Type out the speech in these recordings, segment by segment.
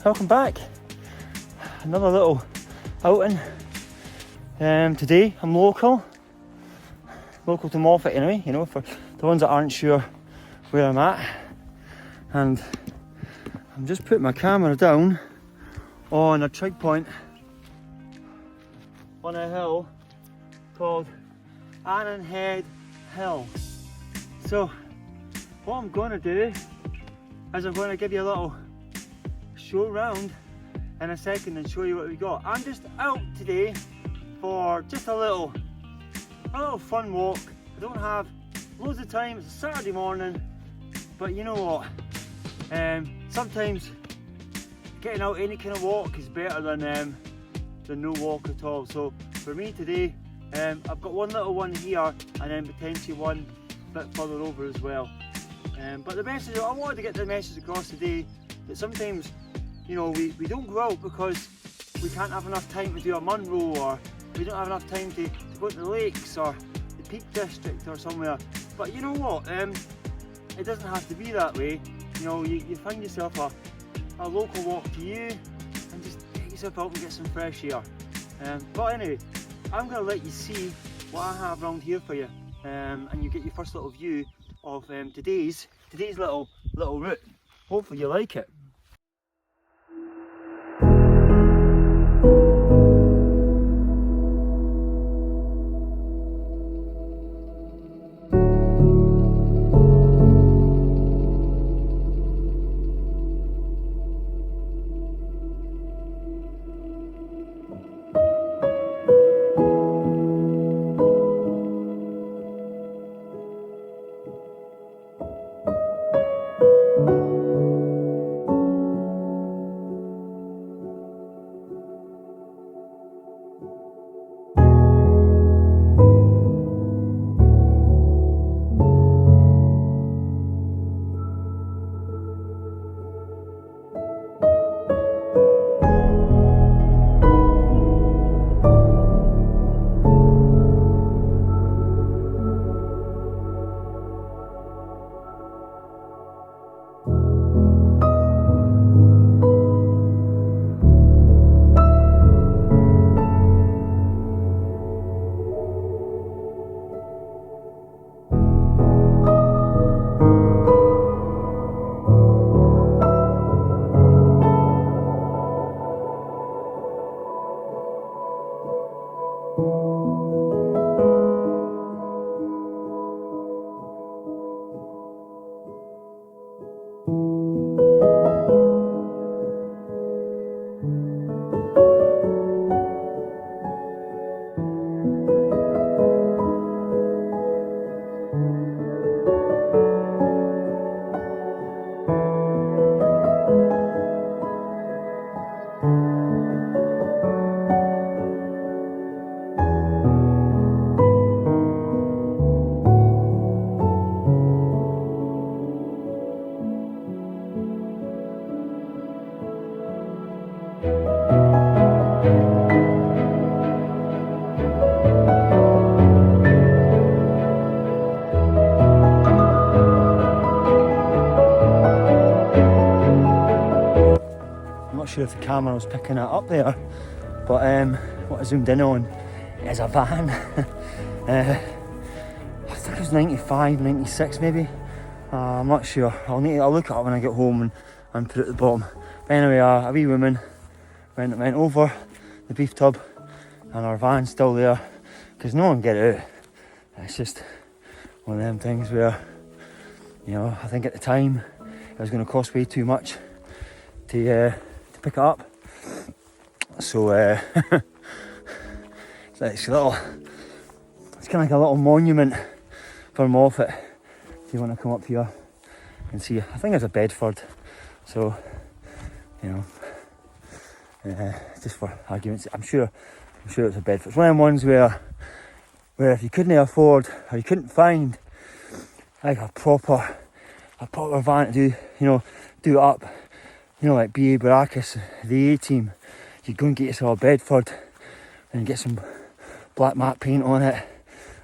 welcome back. Another little outing. Today I'm local to Moffat anyway, you know, for the ones that aren't sure where I'm at. And I'm just putting my camera down on a trig point on a hill called Annandale Hill. So what I'm going to do is I'm going to give you a little show round in a second and show you what we got. I'm just out today for just a little fun walk. I don't have loads of time. It's a Saturday morning, but you know what? Sometimes getting out any kind of walk is better than no walk at all. So for me today, I've got one little one here and then potentially one a bit further over as well. But the message, I wanted to get the message across today that sometimes, you know, we don't go out because we can't have enough time to do a Munro, or we don't have enough time to go to the lakes or the Peak District or somewhere. But you know what, it doesn't have to be that way. You know, you find yourself a local walk to you and just get yourself out and get some fresh air. But anyway, I'm going to let you see what I have around here for you, and you get your first little view of today's little route. Hopefully you like it. Sure if the camera was picking it up there, but what I zoomed in on is a van. I think it was 95, 96 maybe. I'm not sure. I'll look it up when I get home and put it at the bottom. But anyway, a wee woman went over the beef tub, and our van's still there because no one get out. It's just one of them things where, you know, I think at the time it was going to cost way too much to pick it up. So it's kind of like a little monument for Moffat. If you want to come up here and see, I think it's a Bedford. So, you know, just for argument's sake, I'm sure it's a Bedford. It's one of them ones where if you couldn't afford or you couldn't find like a proper van to do it up, you know, like BA Baracus, the A team, you'd go and get yourself a Bedford and get some black matte paint on it,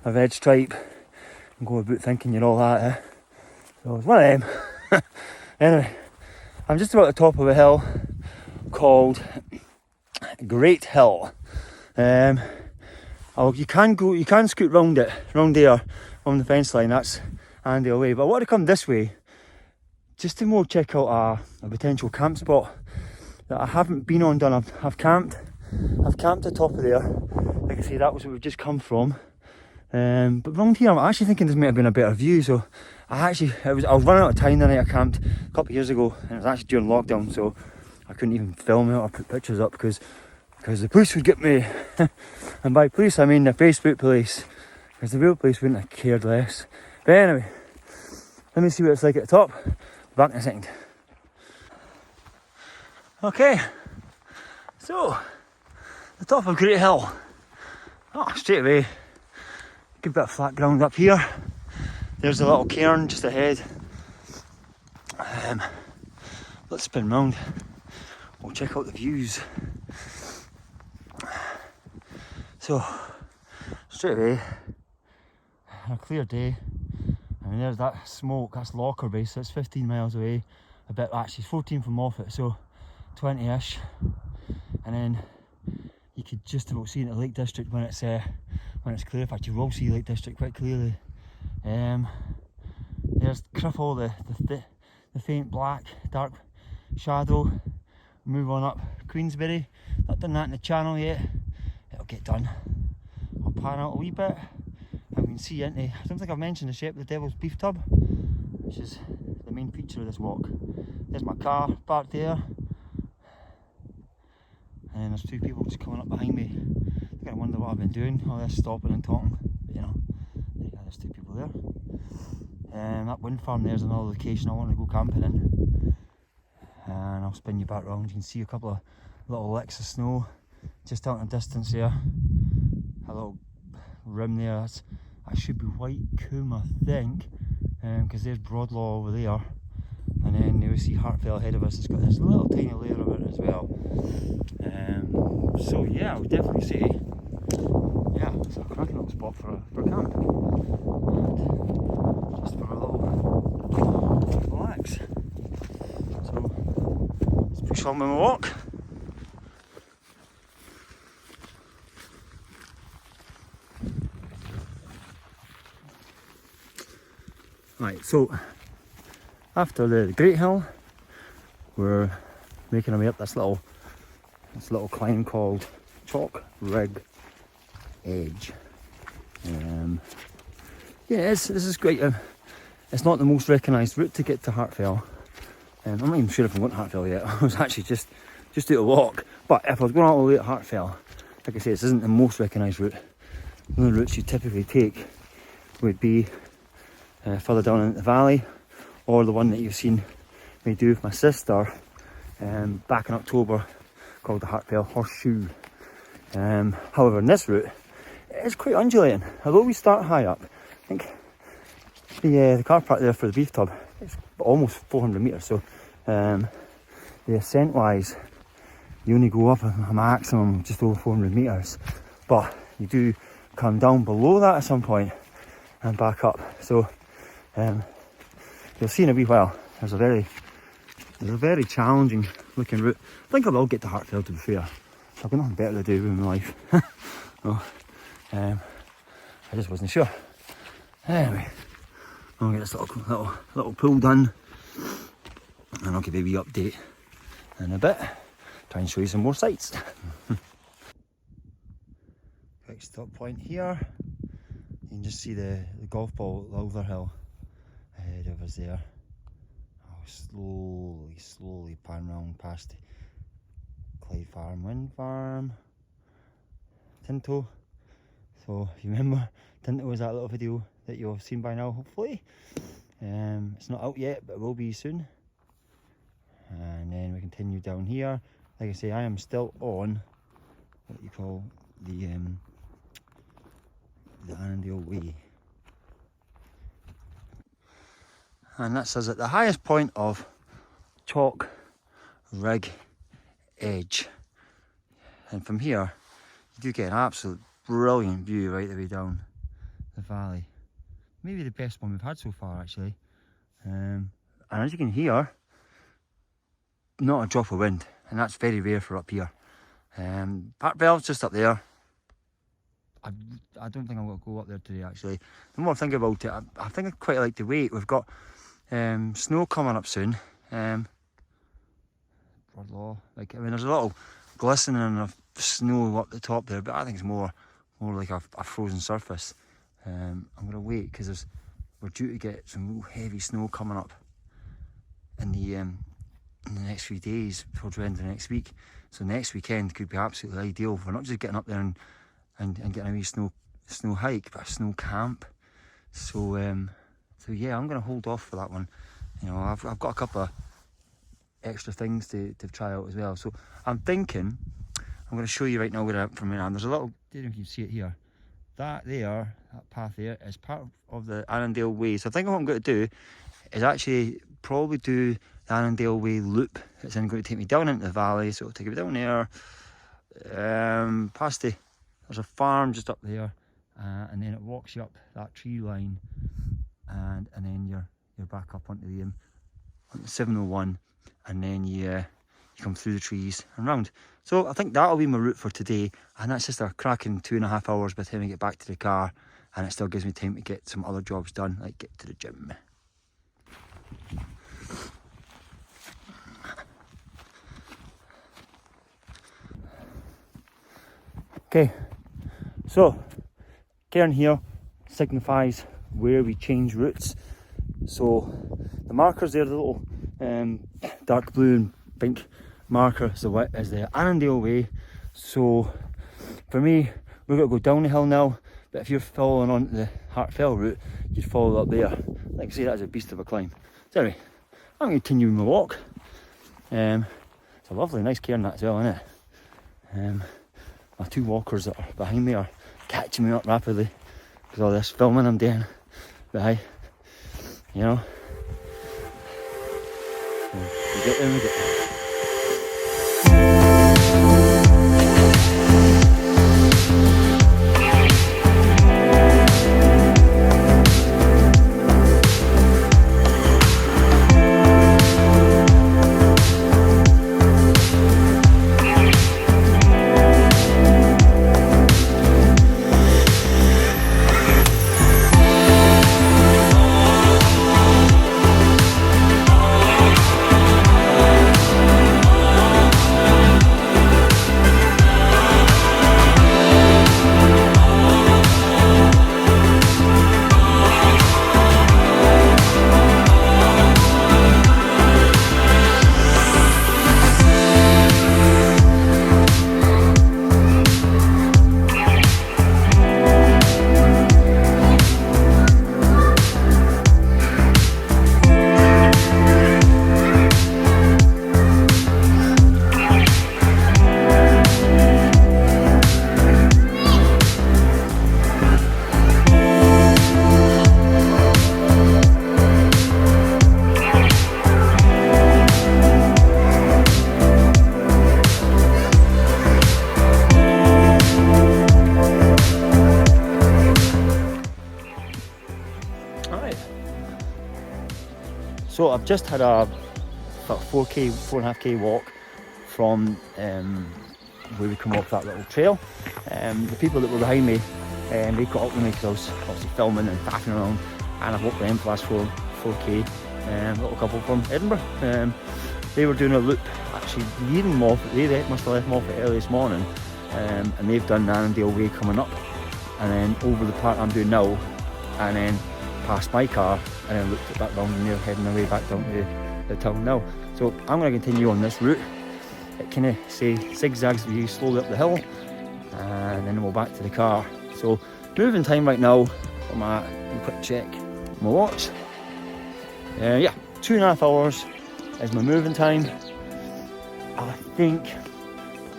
a red stripe, and go about thinking you're all that. So it's one of them. Anyway, I'm just about the top of a hill called Great Hill. You can scoot round there on the fence line. That's Annandale Way. But I want to come this way just to more check out a potential camp spot that I haven't been on. I've camped at top of there. Like I say, that was where we've just come from. But round here, I'm actually thinking this might have been a better view. So I was running out of time the night I camped a couple of years ago, and it was actually during lockdown, so I couldn't even film it or put pictures up because the police would get me. And by police I mean the Facebook police, because the real police wouldn't have cared less. But anyway, let me see what it's like at the top. Back in a second. Okay, so the top of Great Hill. Straight away, good bit of flat ground up here. There's a little cairn just ahead. Let's spin round. We'll check out the views. So, straight away, a clear day. I mean, there's that smoke, that's Locker Base, so it's 15 miles away. A bit, actually 14 from Moffat, so 20-ish. And then you could just about see into the Lake District when it's clear. In fact, you will see Lake District quite clearly. There's Criffle, the faint black, dark shadow. Move on up Queensberry. Not done that in the channel yet. It'll get done. I'll pan out a wee bit. And we can see into, I don't think I've mentioned the shape of the Devil's Beef Tub, which is the main feature of this walk. There's my car parked there. And there's two people just coming up behind me. They're going to wonder what I've been doing. All this stopping and talking. But you know, there's two people there. That wind farm there's another location I want to go camping in. And I'll spin you back round. You can see a couple of little licks of snow just out in the distance there. A little rim there. That should be White Coombe, I think, because there's Broadlaw over there. And then you see Hartfell ahead of us. It's got this little tiny layer of it as well. So yeah, I would definitely say, yeah, it's a cracking little spot for a camp. And just for a little relax. So let's push on with my walk. Right, so after the Great Hill, we're making our way up this little climb called Talk Reg Edge. Yeah, this is great. It's not the most recognised route to get to Hartfell. I'm not even sure if I'm going to Hartfell yet. I was actually just doing a walk. But if I was going all the way to Hartfell, like I say, this isn't the most recognised route. One of the routes you typically take would be further down in the valley, or the one that you've seen me do with my sister back in October, called the Hartfell Horseshoe. However, in this route, it's quite undulating. Although we start high up, I think the car park there for the beef tub, it's almost 400 metres, so the ascent wise, you only go up a maximum just over 400 metres, but you do come down below that at some point and back up. So you'll see in a wee while, there's a very challenging looking route. I think I will get to Hartfell, to be fair. I've got nothing better to do with my life. So, I just wasn't sure. Anyway, I'll get this little pull done, and I'll give you a wee update in a bit. Try and show you some more sights. Quick stop point here. You can just see the golf ball at Lowther Hill ahead of us there. I'll slowly pan round past Clyde Farm, Wind Farm, Tinto. So if you remember, Tinto was that little video that you'll have seen by now, hopefully. It's not out yet, but it will be soon. And then we continue down here. Like I say, I am still on what you call the Annandale Way. And that's us at the highest point of Talk Reg Edge. And from here, you do get an absolute brilliant view right the way down the valley. Maybe the best one we've had so far, actually. And as you can hear, not a drop of wind. and that's very rare for up here. Park Belle's just up there. I don't think I'm going to go up there today, actually. The more I think about it, I think I'd quite like to wait. We've got snow coming up soon. Like, I mean, there's a little glistening of snow up the top there, but I think it's more like a frozen surface. I'm going to wait because we're due to get some real heavy snow coming up in the next few days, towards the end of next week. So next weekend could be absolutely ideal for not just getting up there and getting a wee snow hike, but a snow camp. So yeah, I'm going to hold off for that one. You know, I've got a couple of extra things to try out as well. So I'm thinking, I'm going to show you right now where I'm from now. There's a little, I don't know if you can see it here. That path there is part of the Annandale Way. So I think what I'm going to do is actually probably do the Annandale Way loop. It's then going to take me down into the valley, so it'll take me down there, past there's a farm just up there, and then it walks you up that tree line, and then you're back up onto the 701, and then you come through the trees and round. So I think that'll be my route for today, and that's just a cracking 2.5 hours by the time I get back to the car, and it still gives me time to get some other jobs done, like get to the gym. Okay, so cairn here signifies where we change routes. So the markers there, the little dark blue and pink marker is the Annandale Way. So for me, we're going to go down the hill now, but if you're following on the Hartfell route, you'd follow up there. Like I say, that's a beast of a climb. So anyway, I'm continuing my walk. It's a lovely, nice cairn that as well, isn't it? My two walkers that are behind me are catching me up rapidly because all this filming I'm doing. But hey, you know, we get there, we get there. So I've just had a 4.5k walk from where we come off that little trail. The people that were behind me, they caught up with me because I was obviously filming and faffing around, and I've walked with them for the last 4k. A little couple from Edinburgh. They were doing a loop actually leaving Moffat. They must have left Moffat early this morning, and they've done the Annandale Way coming up, and then over the part I'm doing now, and then past my car, and then looked at that down, and they're heading their way back down to the town now. So I'm going to continue on this route. It kind of zigzags you slowly up the hill, and then we'll back to the car. So moving time right now, I'm at a quick check my watch. Yeah, 2.5 hours is my moving time. I think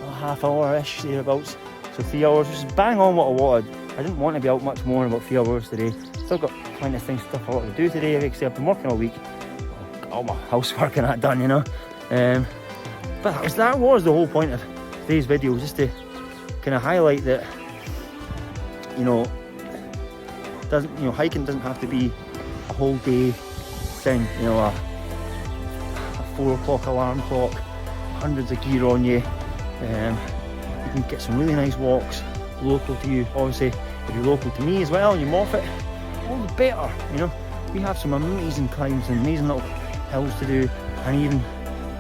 a half hour-ish thereabouts. So 3 hours, which is bang on what I wanted. I didn't want to be out much more than about 3 hours today. Still got plenty of stuff I want to do today, except I'm working all week. Got all my housework and that done, you know. But that was the whole point of today's video, just to kind of highlight that, you know, hiking doesn't have to be a whole day thing. You know, a 4 o'clock alarm clock hundreds of gear on you. You can get some really nice walks local to you. Obviously, if you're local to me as well, and you're Moffat, all the better, you know. We have some amazing climbs and amazing little hills to do, and even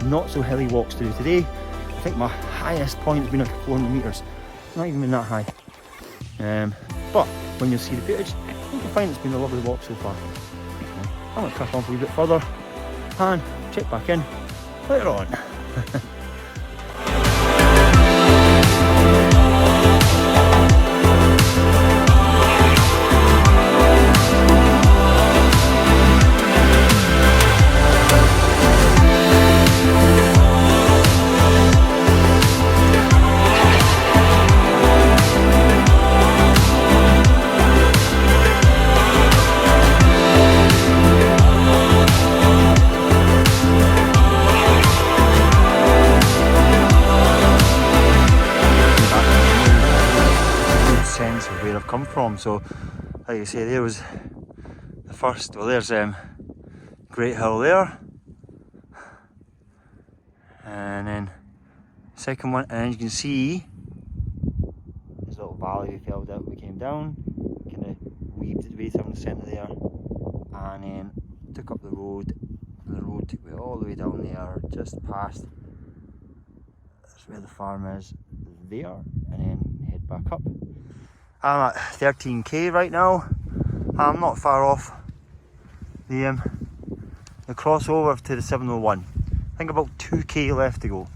not so hilly walks to do. Today, I think my highest point has been like 400 metres. Not even been that high. But when you see the footage, you can find it's been a lovely walk so far. I'm going to crack on for a wee bit further and check back in later on. Come from. So like I say, there was the first, well there's Great Hill there, and then second one, and you can see this little valley we fell down, we came down, kind of weaved its way down the centre there, and then took up the road, and the road took me all the way down there, just past, that's where the farm is there, and then head back up. I'm at 13k right now. I'm not far off the crossover to the 701. I think about 2k left to go.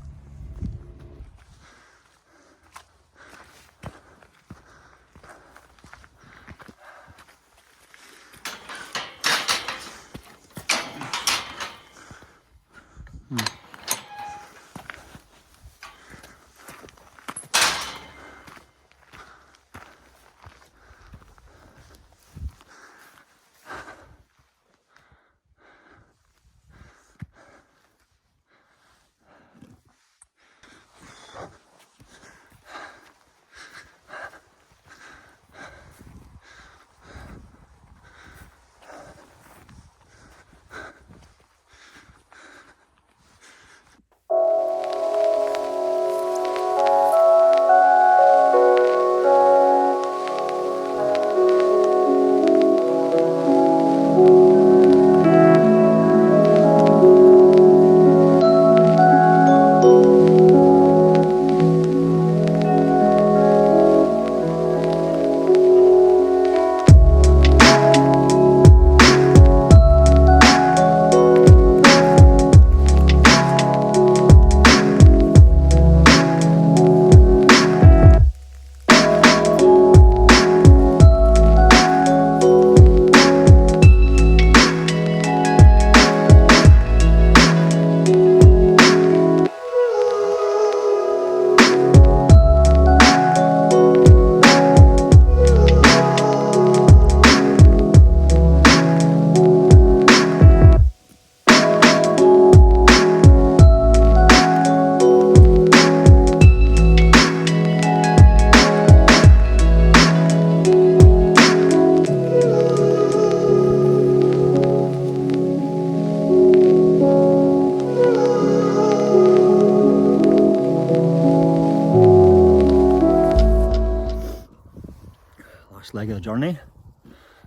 Leg of the journey.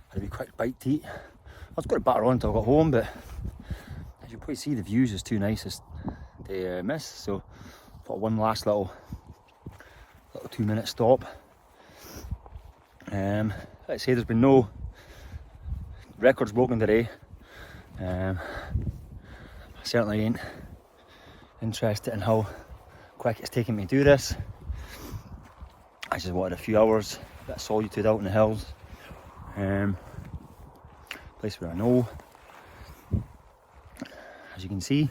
Had a wee quick bite to eat. I was going to batter on until I got home, but as you probably see, the views is too nice to miss. So for one last little 2-minute stop. Like I say, there's been no records broken today. I certainly ain't interested in how quick it's taken me to do this. I just wanted a few hours, a bit of solitude out in the hills. Place where I know. As you can see, you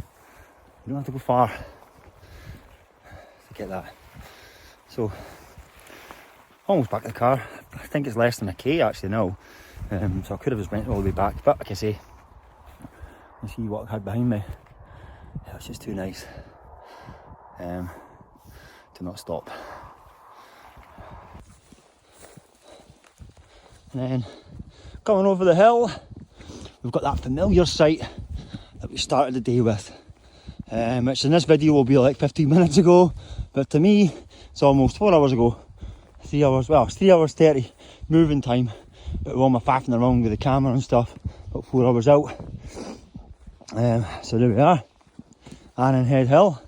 don't have to go far to get that. So, almost back to the car. I think it's less than a K actually now. So I could have just went all the way back, but like I say, you see what I had behind me. Yeah, it's just too nice to not stop. And then coming over the hill, we've got that familiar sight that we started the day with. which in this video will be like 15 minutes ago, but to me it's almost 4 hours ago. 3 hours, well, it's 3 hours 30 moving time, but with all my faffing around with the camera and stuff, about 4 hours out. So there we are, Annandale Hill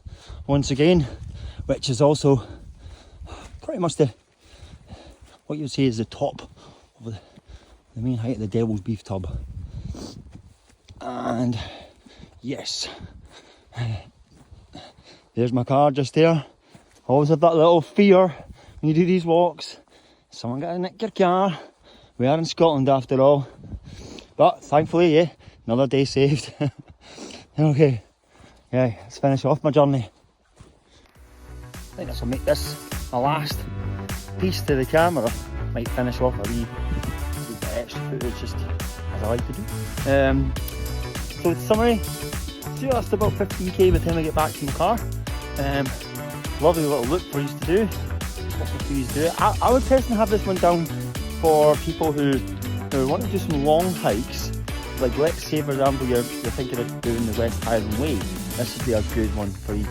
once again, which is also pretty much what you'd say is the top of the main height of the Devil's Beef Tub. And yes, there's my car just there. Always have that little fear when you do these walks, someone gonna nick your car. We are in Scotland after all, but thankfully, yeah, another day saved. Okay, yeah, let's finish off my journey. I think this will make this my last piece to the camera. Might finish off a wee bit of extra footage, just as I like to do. So in summary, just about 15k by the time I get back to my car. Lovely little look for you to do. For you to do it. I would personally have this one down for people who want to do some long hikes. Like, let's say for example you're thinking of doing the West Highland Way. This would be a good one for you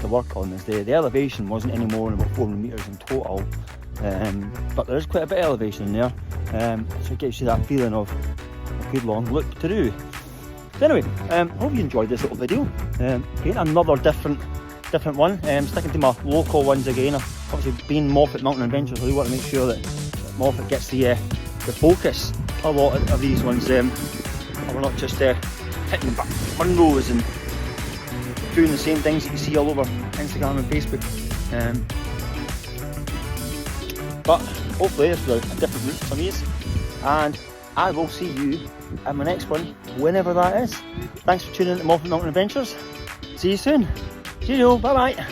to work on. As the elevation wasn't any more than about 400 metres in total, but there is quite a bit of elevation in there, so it gives you that feeling of a good long look to do. So anyway, hope you enjoyed this little video. Again, another different one. Sticking to my local ones again. Obviously, being Moffat Mountain Adventures, I really want to make sure that Moffat gets the focus a lot of these ones. We're not just hitting back Munros and doing the same things that you see all over Instagram and Facebook. But hopefully this was a different route for me. And I will see you in my next one, whenever that is. Thanks for tuning in to Moffat Mountain Adventures. See you soon. Cheerio, bye bye.